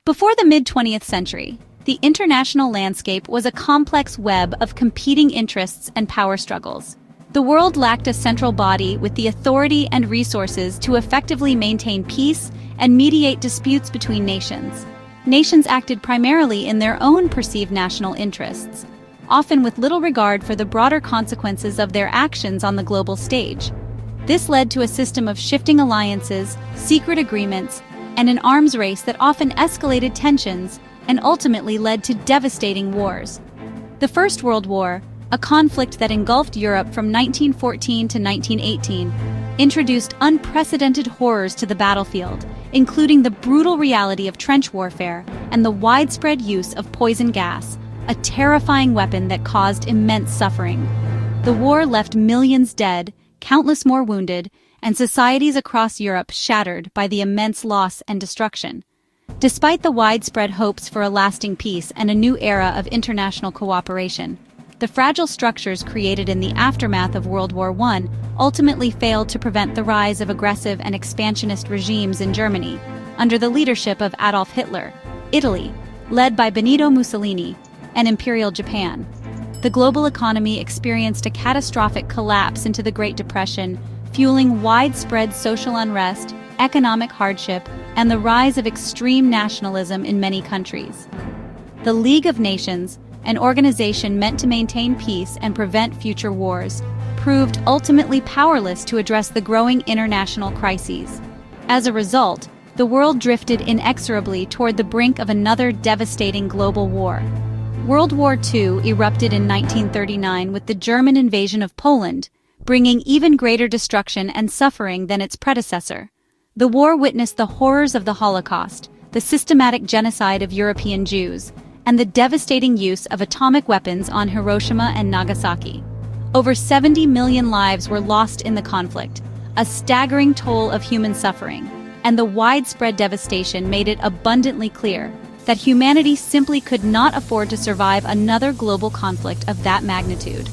Before the mid-20th century, the international landscape was a complex web of competing interests and power struggles. The world lacked a central body with the authority and resources to effectively maintain peace and mediate disputes between nations. Nations acted primarily in their own perceived national interests, often with little regard for the broader consequences of their actions on the global stage. This led to a system of shifting alliances, secret agreements, and an arms race that often escalated tensions and ultimately led to devastating wars. The First World War, a conflict that engulfed Europe from 1914 to 1918, introduced unprecedented horrors to the battlefield, including the brutal reality of trench warfare and the widespread use of poison gas, a terrifying weapon that caused immense suffering. The war left millions dead, countless more wounded, and societies across Europe shattered by the immense loss and destruction. Despite the widespread hopes for a lasting peace and a new era of international cooperation, the fragile structures created in the aftermath of World War I ultimately failed to prevent the rise of aggressive and expansionist regimes in Germany, under the leadership of Adolf Hitler, Italy, led by Benito Mussolini, and Imperial Japan. The global economy experienced a catastrophic collapse into the Great Depression, fueling widespread social unrest, economic hardship, and the rise of extreme nationalism in many countries. The League of Nations, an organization meant to maintain peace and prevent future wars, proved ultimately powerless to address the growing international crises. As a result, the world drifted inexorably toward the brink of another devastating global war. World War II erupted in 1939 with the German invasion of Poland, bringing even greater destruction and suffering than its predecessor. The war witnessed the horrors of the Holocaust, the systematic genocide of European Jews, and the devastating use of atomic weapons on Hiroshima and Nagasaki. Over 70 million lives were lost in the conflict, a staggering toll of human suffering, and the widespread devastation made it abundantly clear that humanity simply could not afford to survive another global conflict of that magnitude.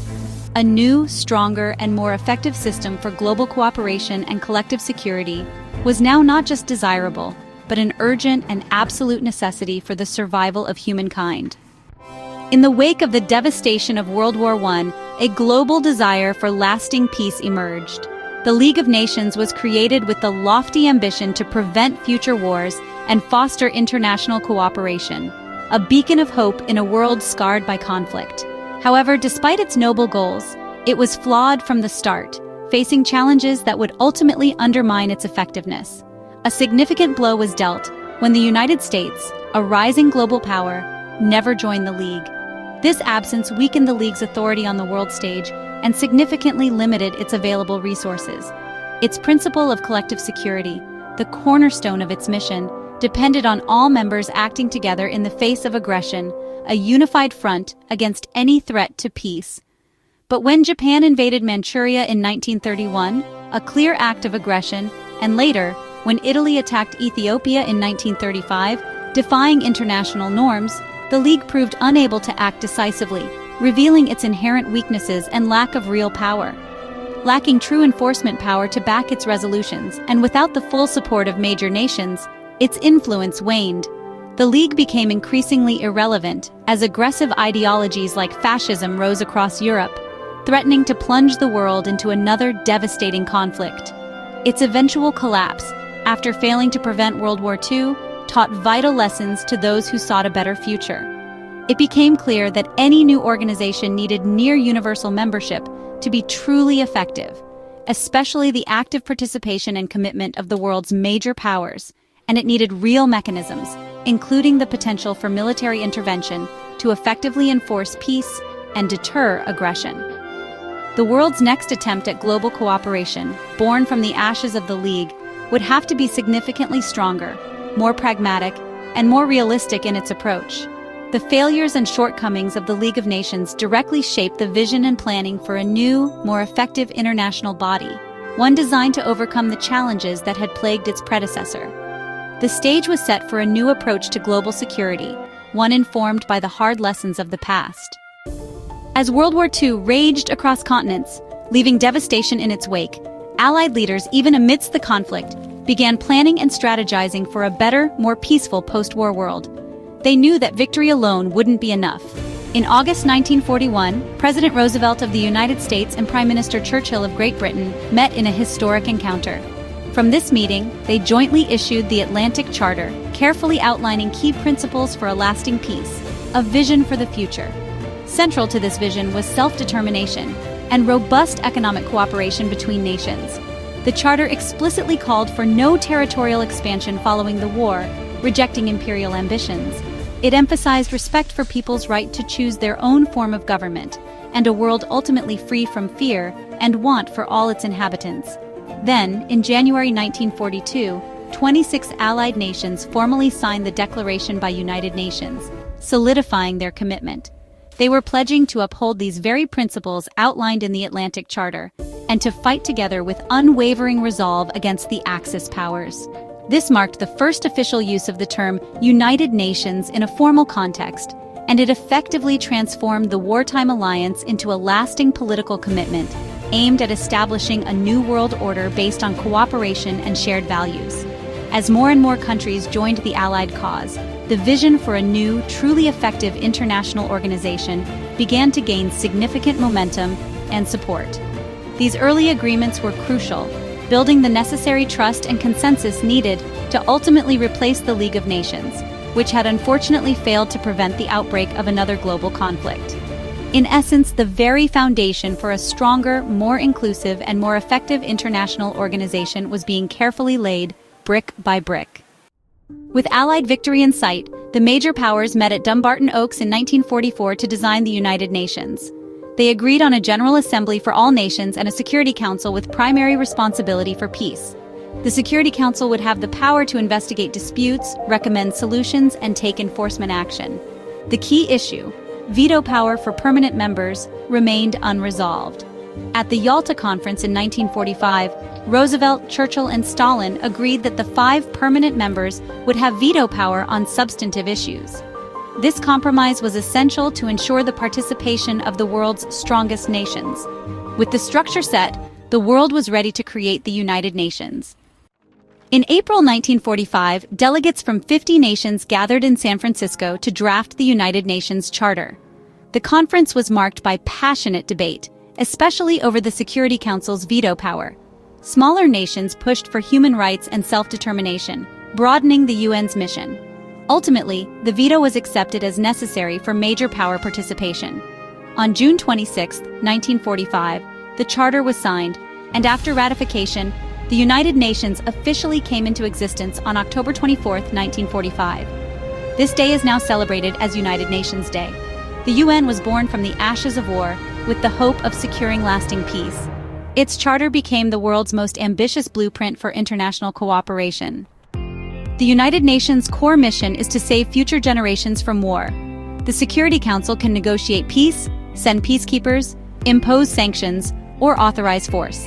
A new, stronger, and more effective system for global cooperation and collective security was now not just desirable, but an urgent and absolute necessity for the survival of humankind. In the wake of the devastation of World War I, a global desire for lasting peace emerged. The League of Nations was created with the lofty ambition to prevent future wars and foster international cooperation, a beacon of hope in a world scarred by conflict. However, despite its noble goals, it was flawed from the start, facing challenges that would ultimately undermine its effectiveness. A significant blow was dealt when the United States, a rising global power, never joined the League. This absence weakened the League's authority on the world stage and significantly limited its available resources. Its principle of collective security, the cornerstone of its mission, depended on all members acting together in the face of aggression, a unified front against any threat to peace. But when Japan invaded Manchuria in 1931, a clear act of aggression, and later, when Italy attacked Ethiopia in 1935, defying international norms, the League proved unable to act decisively, revealing its inherent weaknesses and lack of real power. Lacking true enforcement power to back its resolutions, and without the full support of major nations, its influence waned. The League became increasingly irrelevant as aggressive ideologies like fascism rose across Europe, threatening to plunge the world into another devastating conflict. Its eventual collapse, after failing to prevent World War II, taught vital lessons to those who sought a better future. It became clear that any new organization needed near-universal membership to be truly effective, especially the active participation and commitment of the world's major powers, and it needed real mechanisms, including the potential for military intervention, to effectively enforce peace and deter aggression. The world's next attempt at global cooperation, born from the ashes of the League, would have to be significantly stronger, more pragmatic, and more realistic in its approach. The failures and shortcomings of the League of Nations directly shaped the vision and planning for a new, more effective international body, one designed to overcome the challenges that had plagued its predecessor. The stage was set for a new approach to global security, one informed by the hard lessons of the past. As World War II raged across continents, leaving devastation in its wake, Allied leaders, even amidst the conflict, began planning and strategizing for a better, more peaceful post-war world. They knew that victory alone wouldn't be enough. In August 1941, President Roosevelt of the United States and Prime Minister Churchill of Great Britain met in a historic encounter. From this meeting, they jointly issued the Atlantic Charter, carefully outlining key principles for a lasting peace, a vision for the future. Central to this vision was self-determination and robust economic cooperation between nations. The Charter explicitly called for no territorial expansion following the war, rejecting imperial ambitions. It emphasized respect for people's right to choose their own form of government, and a world ultimately free from fear and want for all its inhabitants. Then, in January 1942, 26 Allied nations formally signed the Declaration by United Nations, solidifying their commitment. They were pledging to uphold these very principles outlined in the Atlantic Charter, and to fight together with unwavering resolve against the Axis powers. This marked the first official use of the term United Nations in a formal context, and it effectively transformed the wartime alliance into a lasting political commitment, aimed at establishing a new world order based on cooperation and shared values. As more and more countries joined the Allied cause, the vision for a new, truly effective international organization began to gain significant momentum and support. These early agreements were crucial, building the necessary trust and consensus needed to ultimately replace the League of Nations, which had unfortunately failed to prevent the outbreak of another global conflict. In essence, the very foundation for a stronger, more inclusive, and more effective international organization was being carefully laid, brick by brick. With Allied victory in sight, the major powers met at Dumbarton Oaks in 1944 to design the United Nations. They agreed on a General Assembly for all nations and a Security Council with primary responsibility for peace. The Security Council would have the power to investigate disputes, recommend solutions, and take enforcement action. The key issue, veto power for permanent members, remained unresolved. At the Yalta Conference in 1945, Roosevelt, Churchill, and Stalin agreed that the 5 permanent members would have veto power on substantive issues. This compromise was essential to ensure the participation of the world's strongest nations. With the structure set, the world was ready to create the United Nations. In April 1945, delegates from 50 nations gathered in San Francisco to draft the United Nations Charter. The conference was marked by passionate debate, especially over the Security Council's veto power. Smaller nations pushed for human rights and self-determination, broadening the UN's mission. Ultimately, the veto was accepted as necessary for major power participation. On June 26, 1945, the Charter was signed, and after ratification, the United Nations officially came into existence on October 24, 1945. This day is now celebrated as United Nations Day. The UN was born from the ashes of war with the hope of securing lasting peace. Its charter became the world's most ambitious blueprint for international cooperation. The United Nations' core mission is to save future generations from war. The Security Council can negotiate peace, send peacekeepers, impose sanctions, or authorize force.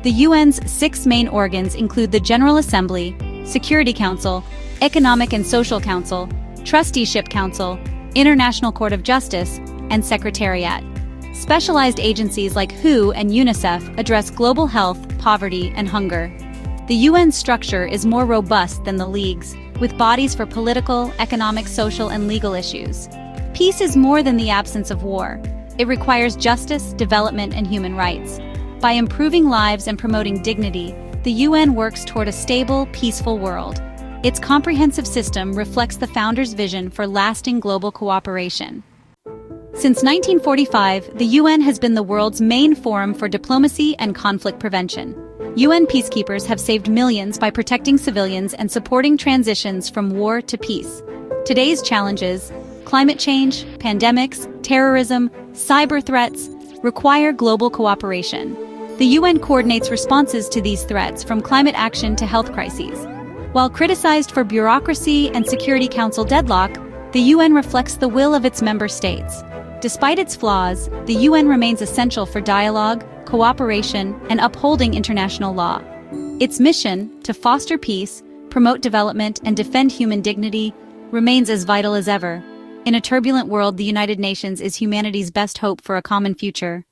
The UN's 6 main organs include the General Assembly, Security Council, Economic and Social Council, Trusteeship Council, International Court of Justice, and Secretariat. Specialized agencies like WHO and UNICEF address global health, poverty, and hunger. The UN structure is more robust than the League's, with bodies for political, economic, social, and legal issues. Peace is more than the absence of war. It requires justice, development, and human rights. By improving lives and promoting dignity, the UN works toward a stable, peaceful world. Its comprehensive system reflects the founders' vision for lasting global cooperation. Since 1945, the UN has been the world's main forum for diplomacy and conflict prevention. UN peacekeepers have saved millions by protecting civilians and supporting transitions from war to peace. Today's challenges, climate change, pandemics, terrorism, cyber threats, require global cooperation. The UN coordinates responses to these threats, from climate action to health crises. While criticized for bureaucracy and Security Council deadlock, the UN reflects the will of its member states. Despite its flaws, the UN remains essential for dialogue, cooperation, and upholding international law. Its mission, to foster peace, promote development, and defend human dignity, remains as vital as ever. In a turbulent world, the United Nations is humanity's best hope for a common future.